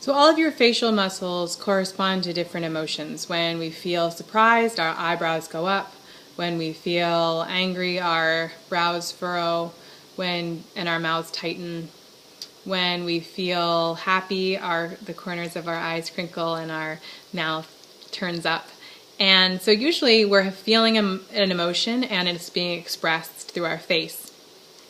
So all of your facial muscles correspond to different emotions. When we feel surprised, our eyebrows go up. When we feel angry, our brows furrow, and our mouths tighten. When we feel happy, the corners of our eyes crinkle and our mouth turns up. And so usually we're feeling an emotion and it's being expressed through our face.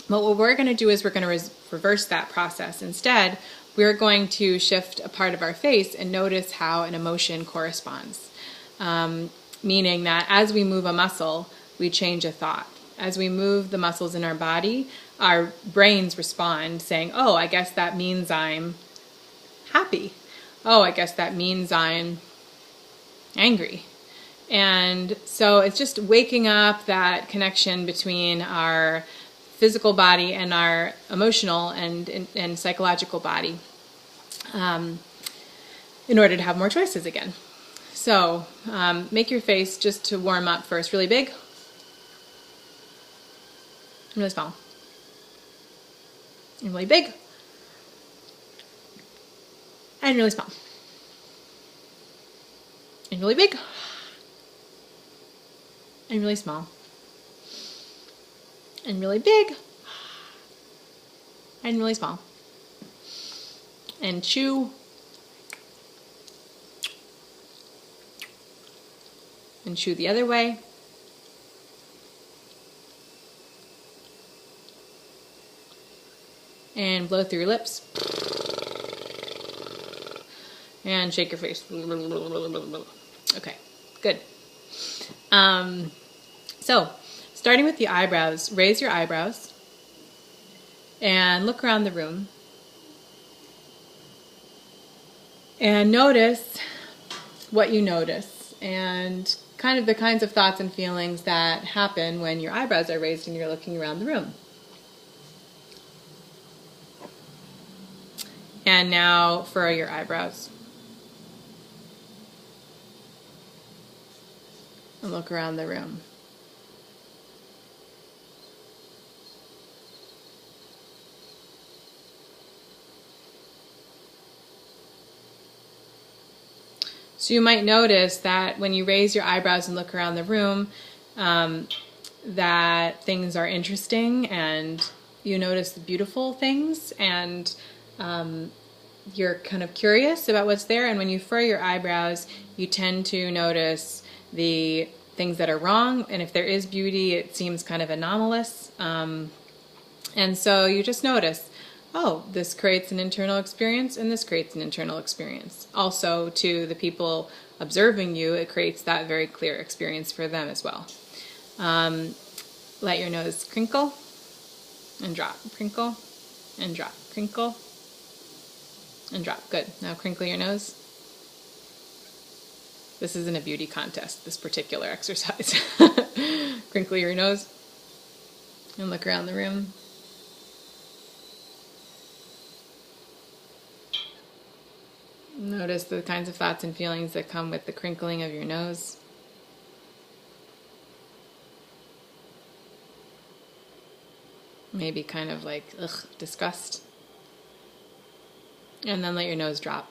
But what we're going to do is we're going to reverse that process. Instead, we're going to shift a part of our face and notice how an emotion corresponds. Meaning that as we move a muscle, we change a thought. As we move the muscles in our body, our brains respond saying, oh, I guess that means I'm happy. Oh, I guess that means I'm angry. And so it's just waking up that connection between our physical body and our emotional and psychological body in order to have more choices again. So make your face, just to warm up first, really big, and really small, and really big, and really small, and really big, and really small, and really big, and really small, and chew, and chew the other way, and blow through your lips, and shake your face. Okay, good. So, starting with the eyebrows, raise your eyebrows and look around the room and notice what you notice and kind of the kinds of thoughts and feelings that happen when your eyebrows are raised and you're looking around the room. And now furrow your eyebrows and look around the room. So you might notice that when you raise your eyebrows and look around the room, that things are interesting and you notice the beautiful things, and you're kind of curious about what's there. And when you furrow your eyebrows, you tend to notice the things that are wrong, and if there is beauty, it seems kind of anomalous. And so you just notice, oh, this creates an internal experience and this creates an internal experience. Also, to the people observing you, it creates that very clear experience for them as well. Let your nose crinkle and drop, crinkle and drop, crinkle and drop. Good. Now crinkle your nose. This isn't a beauty contest, this particular exercise. Crinkle your nose and look around the room. Notice the kinds of thoughts and feelings that come with the crinkling of your nose. Maybe kind of like, ugh, disgust. And then let your nose drop.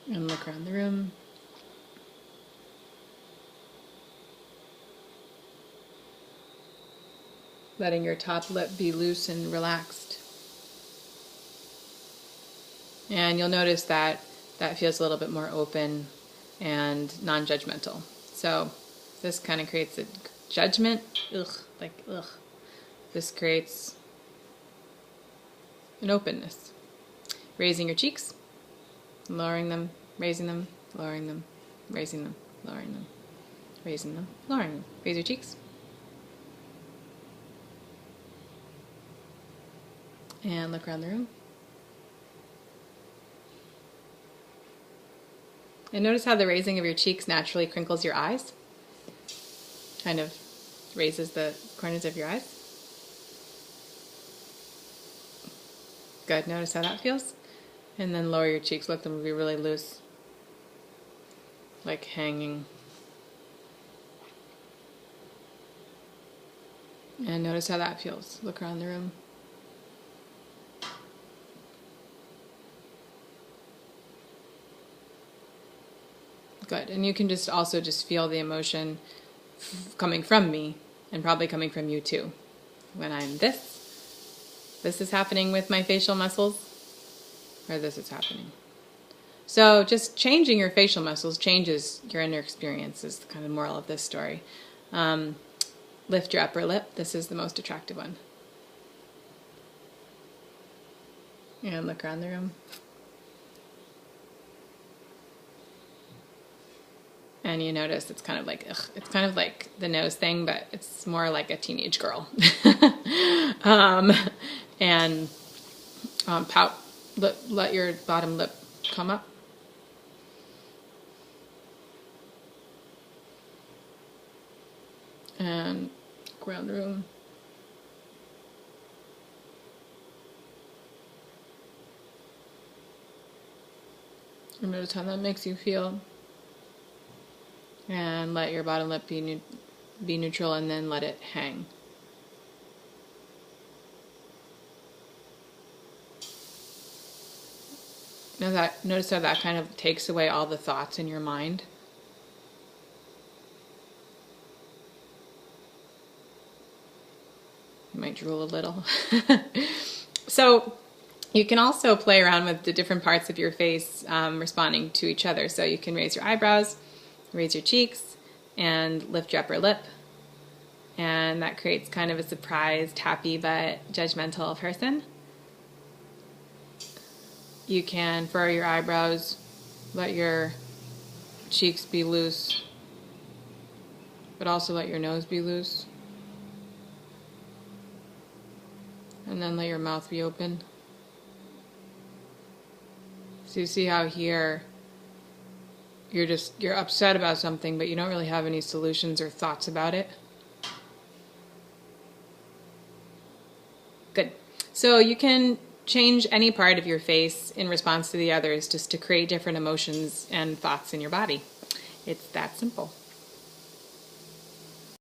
And look around the room. Letting your top lip be loose and relaxed. And you'll notice that that feels a little bit more open and non-judgmental. So this kind of creates a judgment. Ugh, like ugh. This creates an openness. Raising your cheeks, lowering them, raising them, lowering them, raising them, lowering them, raising them, lowering them. Raise your cheeks. And look around the room. And notice how the raising of your cheeks naturally crinkles your eyes. Kind of raises the corners of your eyes. Good. Notice how that feels. And then lower your cheeks. Let them be really loose. Like hanging. And notice how that feels. Look around the room. Good. And you can just also just feel the emotion coming from me and probably coming from you too. When I'm this is happening with my facial muscles, or this is happening. So just changing your facial muscles changes your inner experience is the kind of moral of this story. Lift your upper lip. This is the most attractive one. And look around the room. And you notice it's kind of like, ugh, it's kind of like the nose thing, but it's more like a teenage girl. Pout. Let your bottom lip come up. And go around the room. And notice how that makes you feel. And let your bottom lip be neutral, and then let it hang. Notice how that kind of takes away all the thoughts in your mind. You might drool a little. So you can also play around with the different parts of your face responding to each other. So you can raise your eyebrows, raise your cheeks, and lift your upper lip. And that creates kind of a surprised, happy, but judgmental person. You can furrow your eyebrows, let your cheeks be loose, but also let your nose be loose. And then let your mouth be open. So you see how here you're upset about something, but you don't really have any solutions or thoughts about it. Good. So you can change any part of your face in response to the others just to create different emotions and thoughts in your body. It's that simple.